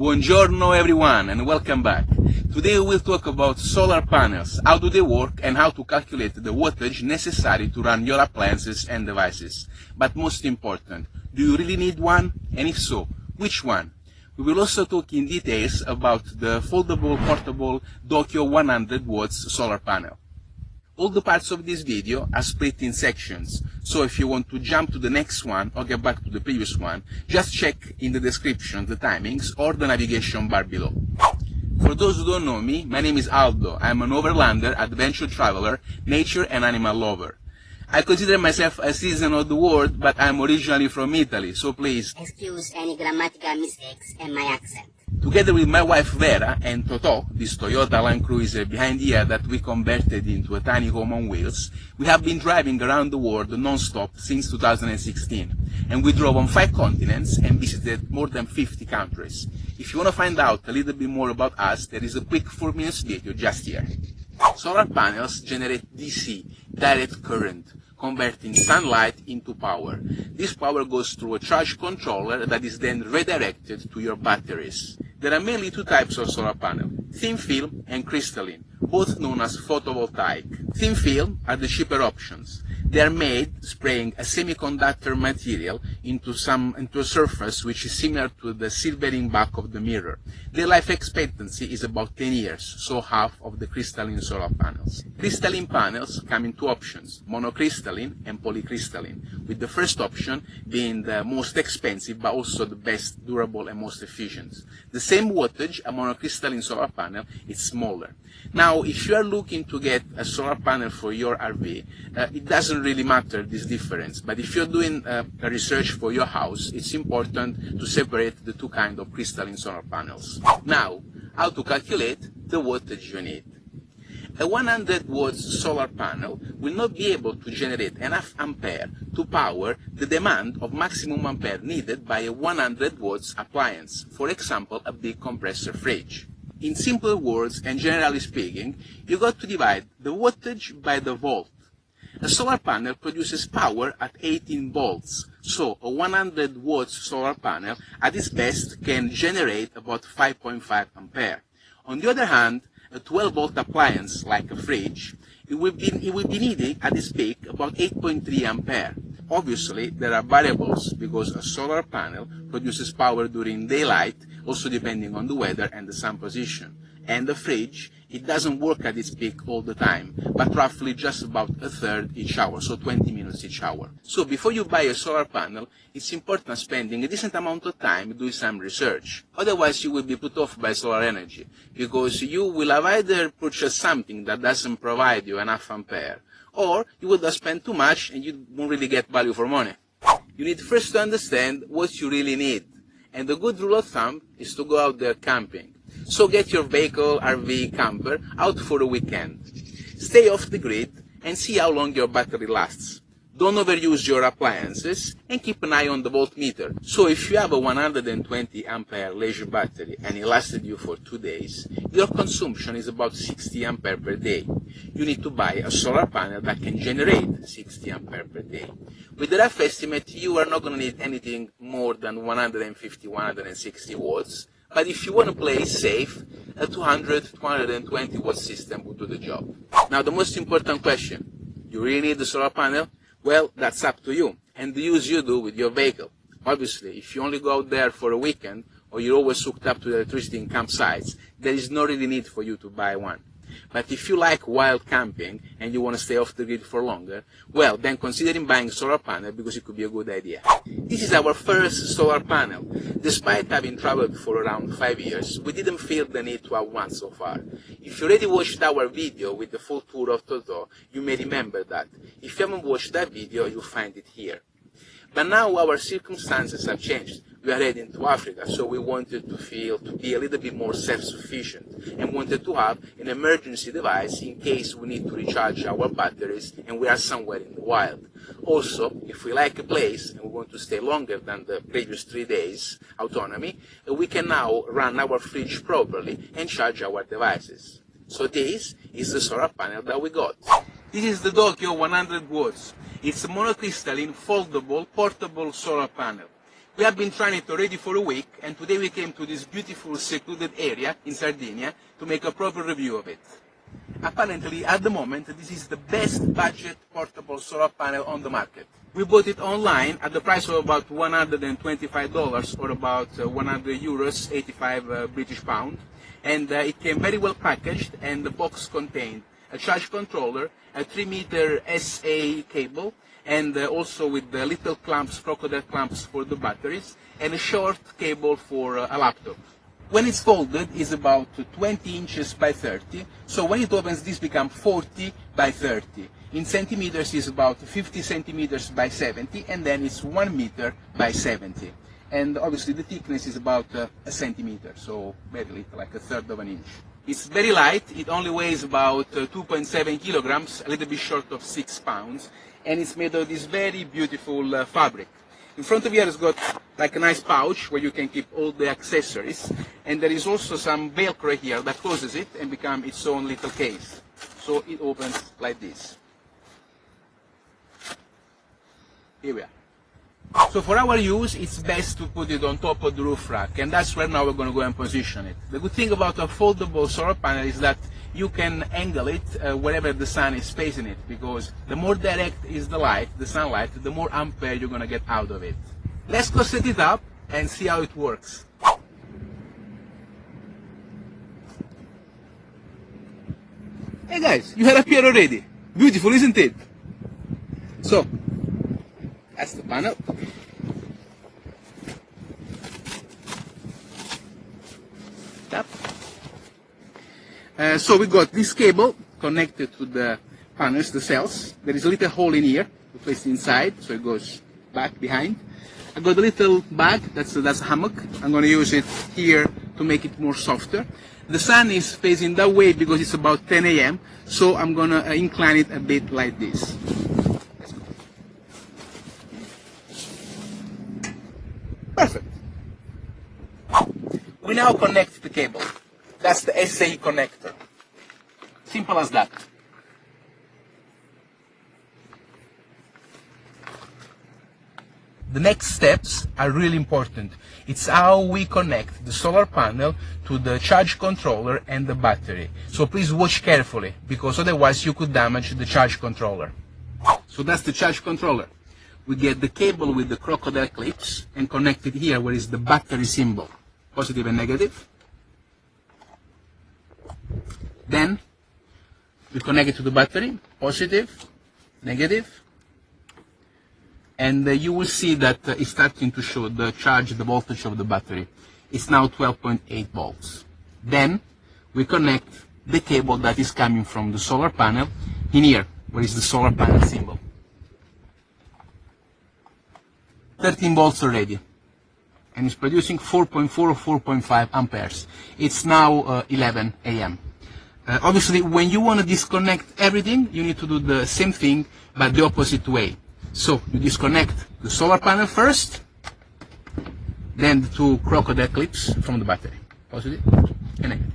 Buongiorno everyone and welcome back. Today we will talk about solar panels, how do they work and how to calculate the wattage necessary to run your appliances and devices. But most important, do you really need one? And if so, which one? We will also talk in details about the foldable portable Dokio 100 watts solar panel. All the parts of this video are split in sections, so if you want to jump to the next one or get back to the previous one, just check in the description the timings or the navigation bar below. For those who don't know me, my name is Aldo. I'm an overlander, adventure traveler, nature and animal lover. I consider myself a citizen of the world, but I'm originally from Italy, so please excuse any grammatical mistakes and my accent. Together with my wife Vera and Toto, this Toyota Land Cruiser behind here that we converted into a tiny home on wheels, we have been driving around the world non-stop since 2016. And we drove on 5 continents and visited more than 50 countries. If you want to find out a little bit more about us, there is a quick 4-minute video just here. Solar panels generate DC, direct current, converting sunlight into power. This power goes through a charge controller that is then redirected to your batteries. There are mainly 2 types of solar panel, thin film and crystalline, both known as photovoltaic. Thin film are the cheaper options. They are made spraying a semiconductor material into a surface which is similar to the silvering back of the mirror. Their life expectancy is about 10 years, so half of the crystalline solar panels. Crystalline panels come in 2 options, monocrystalline and polycrystalline, with the first option being the most expensive but also the best durable and most efficient. The same wattage a monocrystalline solar panel is smaller. Now, if you are looking to get a solar panel for your RV, it doesn't really matter this difference, but if you're doing a research for your house, it's important to separate the 2 kinds of crystalline solar panels. Now, how to calculate the wattage you need. A 100 watts solar panel will not be able to generate enough ampere to power the demand of maximum ampere needed by a 100 watts appliance, for example, a big compressor fridge. In simple words and generally speaking, you got to divide the wattage by the volt. A solar panel produces power at 18 volts, so a 100 watts solar panel at its best can generate about 5.5 ampere. On the other hand, a 12 volt appliance like a fridge, it will be needing at its peak about 8.3 ampere. Obviously, there are variables because a solar panel produces power during daylight, also depending on the weather and the sun position. And the fridge, it doesn't work at its peak all the time, but roughly just about a third each hour, so 20 minutes each hour. So before you buy a solar panel, it's important spending a decent amount of time doing some research. Otherwise you will be put off by solar energy, because you will have either purchased something that doesn't provide you enough ampere, or you will just spend too much and you won't really get value for money. You need first to understand what you really need. And the good rule of thumb is to go out there camping. So get your vehicle, RV, camper out for a weekend. Stay off the grid and see how long your battery lasts. Don't overuse your appliances and keep an eye on the voltmeter. So if you have a 120 ampere leisure battery and it lasted you for 2 days, your consumption is about 60 ampere per day. You need to buy a solar panel that can generate 60 ampere per day. With a rough estimate, you are not going to need anything more than 150, 160 watts. But if you want to play safe, a 200, 220 watt system will do the job. Now the most important question, you really need the solar panel? Well, that's up to you and the use you do with your vehicle. Obviously, if you only go out there for a weekend or you're always hooked up to the electricity in campsites, there is no really need for you to buy one. But if you like wild camping and you want to stay off the grid for longer, well, then considering buying a solar panel because it could be a good idea. This is our first solar panel. Despite having traveled for around 5 years, we didn't feel the need to have one so far. If you already watched our video with the full tour of Toto, you may remember that. If you haven't watched that video, you'll find it here. But now our circumstances have changed. We are heading to Africa, so we wanted to be a little bit more self-sufficient and wanted to have an emergency device in case we need to recharge our batteries and we are somewhere in the wild. Also, if we like a place and we want to stay longer than the previous 3 days autonomy, we can now run our fridge properly and charge our devices. So this is the solar panel that we got. This is the Dokio 100 watts. It's a monocrystalline, foldable, portable solar panel. We have been trying it already for a week, and today we came to this beautiful secluded area in Sardinia to make a proper review of it. Apparently, at the moment, this is the best budget portable solar panel on the market. We bought it online at the price of about $125 or about 100 euros, 85 British pound. And it came very well packaged, and the box contained a charge controller, a 3-meter SA cable, and also with the little clamps, crocodile clamps for the batteries, and a short cable for a laptop. When it's folded, it's about 20 inches by 30, so when it opens, this becomes 40 by 30. In centimeters, it's about 50 centimeters by 70, and then it's 1 meter by 70. And obviously the thickness is about a centimeter, so very little, like a third of an inch. It's very light, it only weighs about 2.7 kilograms, a little bit short of 6 pounds, and it's made of this very beautiful fabric. In front of you, it's got like a nice pouch where you can keep all the accessories, and there is also some Velcro here that closes it and becomes its own little case. So it opens like this. Here we are. So for our use, it's best to put it on top of the roof rack, and that's where now we're going to go and position it. The good thing about a foldable solar panel is that you can angle it wherever the sun is facing it, because the more direct is the light, the sunlight, the more ampere you're going to get out of it. Let's go set it up and see how it works. Hey guys, you had up here already. Beautiful, isn't it? So, that's the panel. Tap. So we got this cable connected to the panels, the cells. There is a little hole in here to place it inside, so it goes back behind. I got a little bag, that's a hammock. I'm going to use it here to make it more softer. The sun is facing that way because it's about 10 a.m., so I'm going to incline it a bit like this. Perfect. We now connect the cable. That's the SA connector. Simple as that. The next steps are really important. It's how we connect the solar panel to the charge controller and the battery. So please watch carefully, because otherwise you could damage the charge controller. So that's the charge controller. We get the cable with the crocodile clips and connect it here where is the battery symbol, positive and negative. Then we connect it to the battery, positive, negative, and you will see that it's starting to show the voltage of the battery. It's now 12.8 volts. Then we connect the cable that is coming from the solar panel in here, where is the solar panel symbol. 13 volts already, and it's producing 4.4 or 4.5 amperes. It's now 11 a.m. Obviously, when you want to disconnect everything, you need to do the same thing, but the opposite way. So you disconnect the solar panel first, then the two crocodile clips from the battery, positive and negative.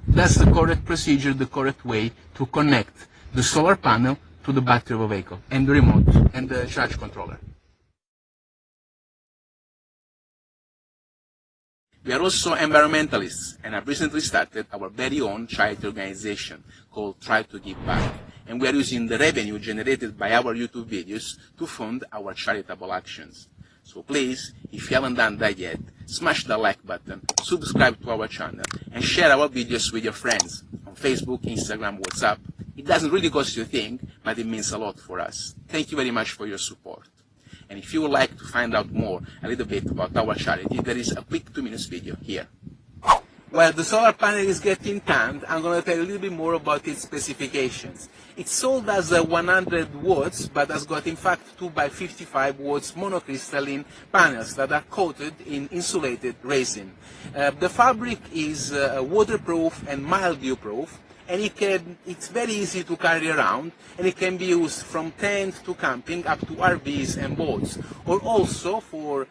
That's the correct procedure, the correct way to connect the solar panel to the battery of a vehicle, and the remote, and the charge controller. We are also environmentalists, and have recently started our very own charity organization called Try to Give Back. And we are using the revenue generated by our YouTube videos to fund our charitable actions. So please, if you haven't done that yet, smash the like button, subscribe to our channel, and share our videos with your friends on Facebook, Instagram, WhatsApp. It doesn't really cost you a thing, but it means a lot for us. Thank you very much for your support. And if you would like to find out more, a little bit about our charity, there is a quick 2-minute video here. While the solar panel is getting tanned, I'm going to tell you a little bit more about its specifications. It's sold as 100 watts, but has got in fact 2x55 watts monocrystalline panels that are coated in insulated resin. The fabric is waterproof and mildew proof, and it's very easy to carry around, and it can be used from tent to camping up to RVs and boats, or also for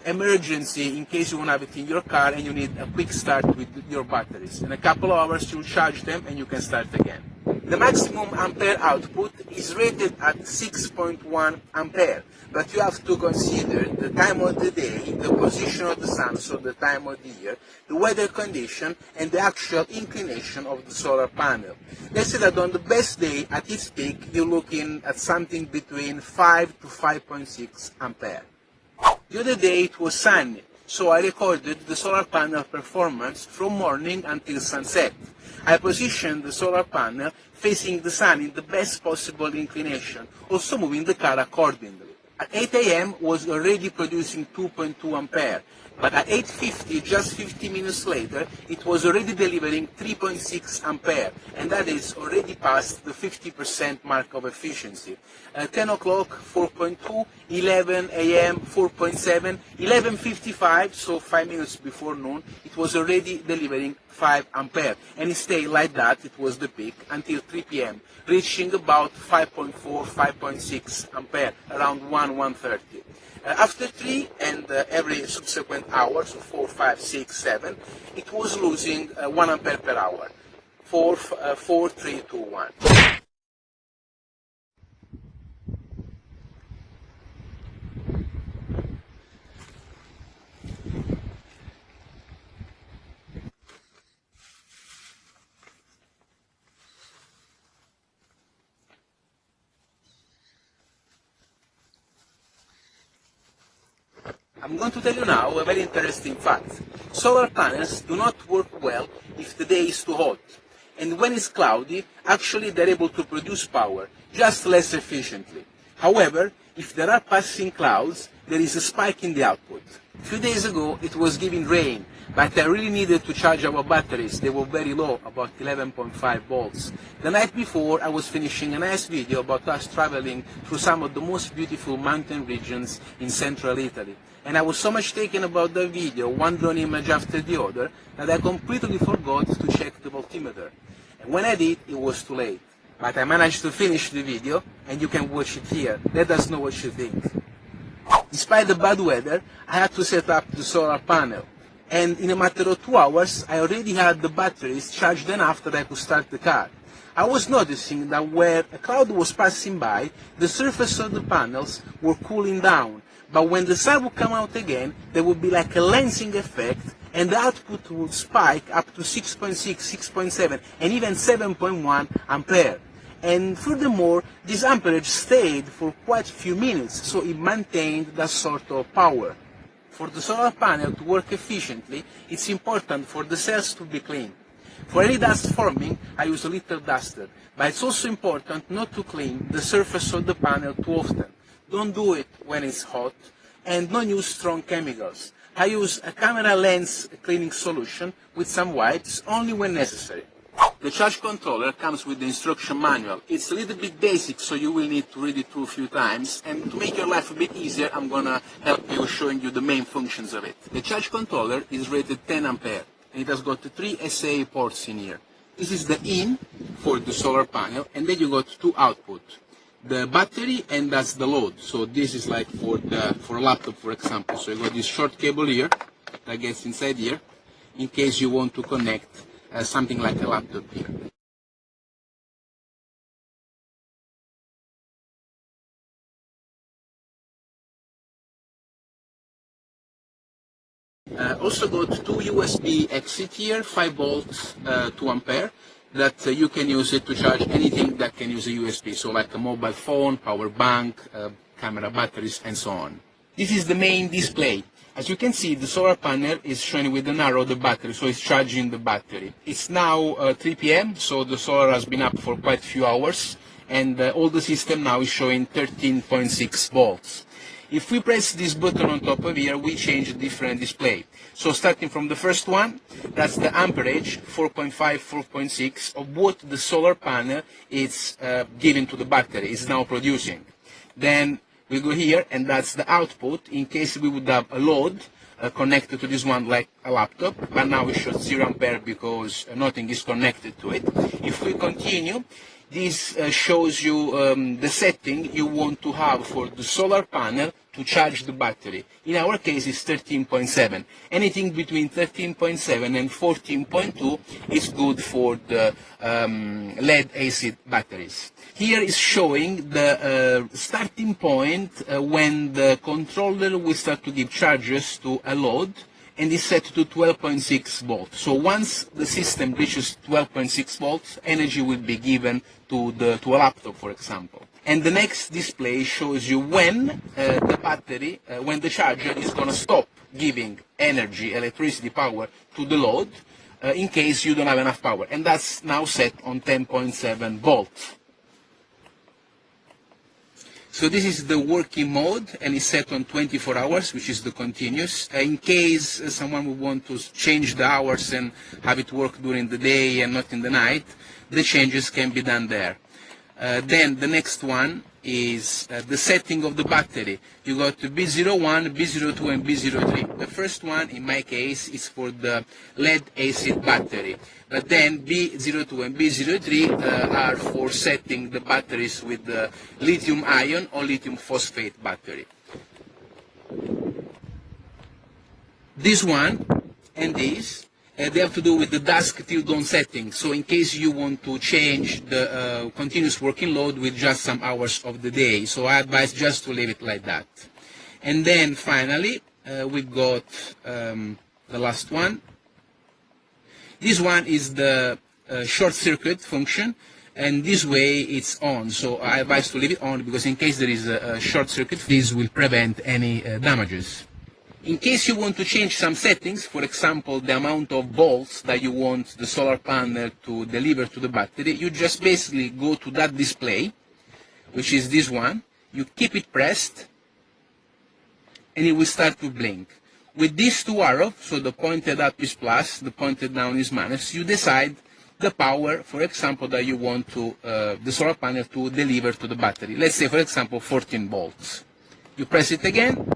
emergency in case you want to have it in your car and you need a quick start with your batteries. In a couple of hours you'll charge them and you can start again. The maximum ampere output is rated at 6.1 ampere, but you have to consider the time of the day, the position of the sun, so the time of the year, the weather condition, and the actual inclination of the solar panel. Let's say that on the best day, at its peak, you're looking at something between 5 to 5.6 ampere. The other day it was sunny, so I recorded the solar panel performance from morning until sunset. I positioned the solar panel facing the sun in the best possible inclination, also moving the car accordingly. At 8 a.m. was already producing 2.2 ampere, but at 8:50, just 50 minutes later, it was already delivering 3.6 ampere, and that is already past the 50% mark of efficiency. 10 o'clock, 4.2, 11 a.m., 4.7, 11:55, so 5 minutes before noon, it was already delivering 5 ampere, and it stayed like that, it was the peak, until 3 p.m., reaching about 5.4, 5.6 ampere, around 1:30. After 3 and every subsequent hour, so 4, 5, 6, 7, it was losing 1 ampere per hour. 4, 3, 2, 1. I'm going to tell you now a very interesting fact. Solar panels do not work well if the day is too hot. And when it's cloudy, actually they're able to produce power, just less efficiently. However, if there are passing clouds, there is a spike in the output. A few days ago, it was giving rain, but I really needed to charge our batteries. They were very low, about 11.5 volts. The night before, I was finishing a nice video about us traveling through some of the most beautiful mountain regions in central Italy. And I was so much taken about the video, one drone image after the other, that I completely forgot to check the voltmeter. And when I did, it was too late. But I managed to finish the video, and you can watch it here. Let us know what you think. Despite the bad weather, I had to set up the solar panel. And in a matter of 2 hours, I already had the batteries charged enough that I could start the car. I was noticing that where a cloud was passing by, the surface of the panels were cooling down. But when the sun would come out again, there would be like a lensing effect, and the output would spike up to 6.6, 6.7, and even 7.1 ampere. And furthermore, this amperage stayed for quite a few minutes, so it maintained that sort of power. For the solar panel to work efficiently, it's important for the cells to be clean. For any dust forming, I use a little duster, but it's also important not to clean the surface of the panel too often. Don't do it when it's hot, and don't use strong chemicals. I use a camera lens cleaning solution with some wipes only when necessary. The charge controller comes with the instruction manual. It's a little bit basic, so you will need to read it through a few times, and to make your life a bit easier, I'm gonna help you showing you the main functions of it. The charge controller is rated 10 ampere, and it has got 3 SA ports in here. This is the in for the solar panel, and then you got 2 output. The battery, and that's the load. So this is like for a laptop, for example. So you got this short cable here that gets inside here, in case you want to connect something like a laptop here. Also got 2 USB exit here, 5 volts, 2 ampere. That you can use it to charge anything that can use a USB, so like a mobile phone, power bank, camera batteries, and so on. This is the main display. As you can see, the solar panel is showing with an arrow the battery, so it's charging the battery. It's now 3 p.m., so the solar has been up for quite a few hours, and all the system now is showing 13.6 volts. If we press this button on top of here, we change a different display. So starting from the first one, that's the amperage, 4.5, 4.6, of what the solar panel is giving to the battery, is now producing. Then we go here, and that's the output, in case we would have a load connected to this one like a laptop, but now it shows 0 ampere because nothing is connected to it. If we continue, This shows you the setting you want to have for the solar panel to charge the battery. In our case, it's 13.7. Anything between 13.7 and 14.2 is good for the lead-acid batteries. Here is showing the starting point when the controller will start to give charges to a load, and is set to 12.6 volts. So once the system reaches 12.6 volts, energy will be given to a laptop, for example. And the next display shows you when the battery, when the charger is going to stop giving energy, electricity power to the load, in case you don't have enough power. And that's now set on 10.7 volts. So this is the working mode, and it's set on 24 hours, which is the continuous. In case someone would want to change the hours and have it work during the day and not in the night, the changes can be done there. Then the next one is the setting of the battery. You got to B01, B02, and B03. The first one, in my case, is for the lead-acid battery. But then B02 and B03 are for setting the batteries with the lithium-ion or lithium phosphate battery. This one and this, they have to do with the dusk till dawn setting. So in case you want to change the continuous working load with just some hours of the day. So I advise just to leave it like that. And then finally, we got the last one. This one is the short circuit function, and this way it's on. So I advise to leave it on because in case there is a short circuit, this will prevent any damages. In case you want to change some settings, for example, the amount of volts that you want the solar panel to deliver to the battery, you just basically go to that display, which is this one. You keep it pressed, and it will start to blink. With these two arrows, so the pointed up is plus, the pointed down is minus, you decide the power, for example, that you want to the solar panel to deliver to the battery. Let's say, for example, 14 volts. You press it again,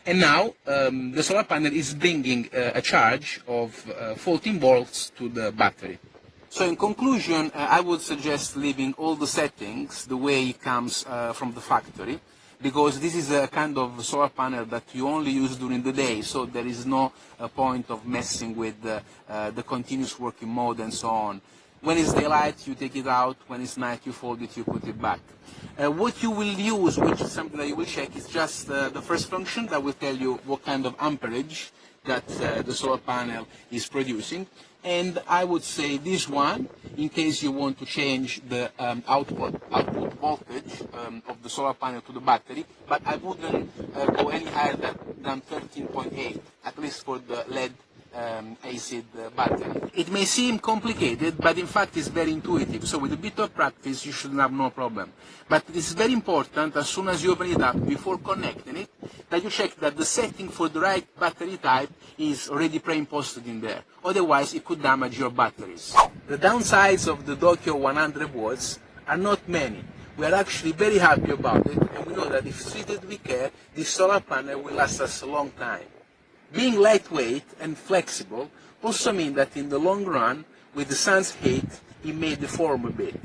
and now the solar panel is bringing a charge of 14 volts to the battery. So in conclusion, I would suggest leaving all the settings the way it comes from the factory, because this is a kind of solar panel that you only use during the day, so there is no point of messing with the continuous working mode and so on. When it's daylight, you take it out. When it's night, you fold it, you put it back. What you will use, which is something that you will check, is just the first function that will tell you what kind of amperage that the solar panel is producing. And I would say this one, in case you want to change the output voltage of the solar panel to the battery, but I wouldn't go any higher than 13.8, at least for the lead acid battery. It may seem complicated, but in fact it's very intuitive, so with a bit of practice you should have no problem. But it is very important, as soon as you open it up, before connecting it, that you check that the setting for the right battery type is already pre-imposted in there. Otherwise it could damage your batteries. The downsides of the Dokio 100 watts are not many. We are actually very happy about it, and we know that if treated with care, this solar panel will last us a long time. Being lightweight and flexible also means that in the long run, with the sun's heat, it may deform a bit,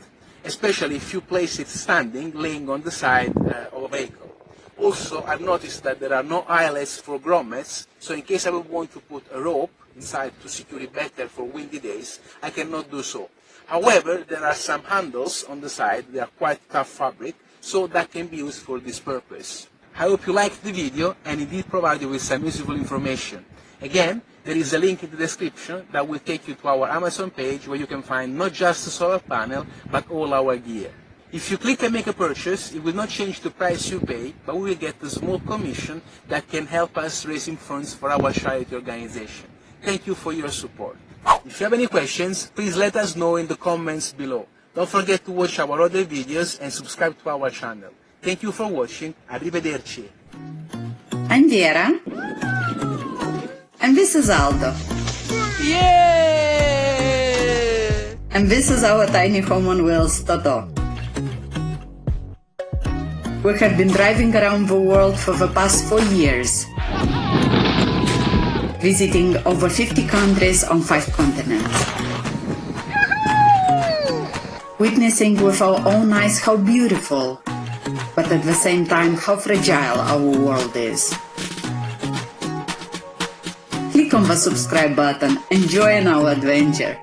especially if you place it standing, laying on the side of a vehicle. Also, I've noticed that there are no eyelets for grommets, so in case I would want to put a rope inside to secure it better for windy days, I cannot do so. However, there are some handles on the side. They are quite tough fabric, so that can be used for this purpose. I hope you liked the video and it did provide you with some useful information. Again, there is a link in the description that will take you to our Amazon page where you can find not just the solar panel, but all our gear. If you click and make a purchase, it will not change the price you pay, but we will get a small commission that can help us raising funds for our charity organization. Thank you for your support. If you have any questions, please let us know in the comments below. Don't forget to watch our other videos and subscribe to our channel. Thank you for watching. Arrivederci. I'm Vera. And this is Aldo. Yeah! And this is our tiny home on wheels, Toto. We have been driving around the world for the past 4 years, visiting over 50 countries on 5 continents. witnessing with our own eyes how beautiful, but at the same time how fragile our world is. Click on the subscribe button and join our adventure.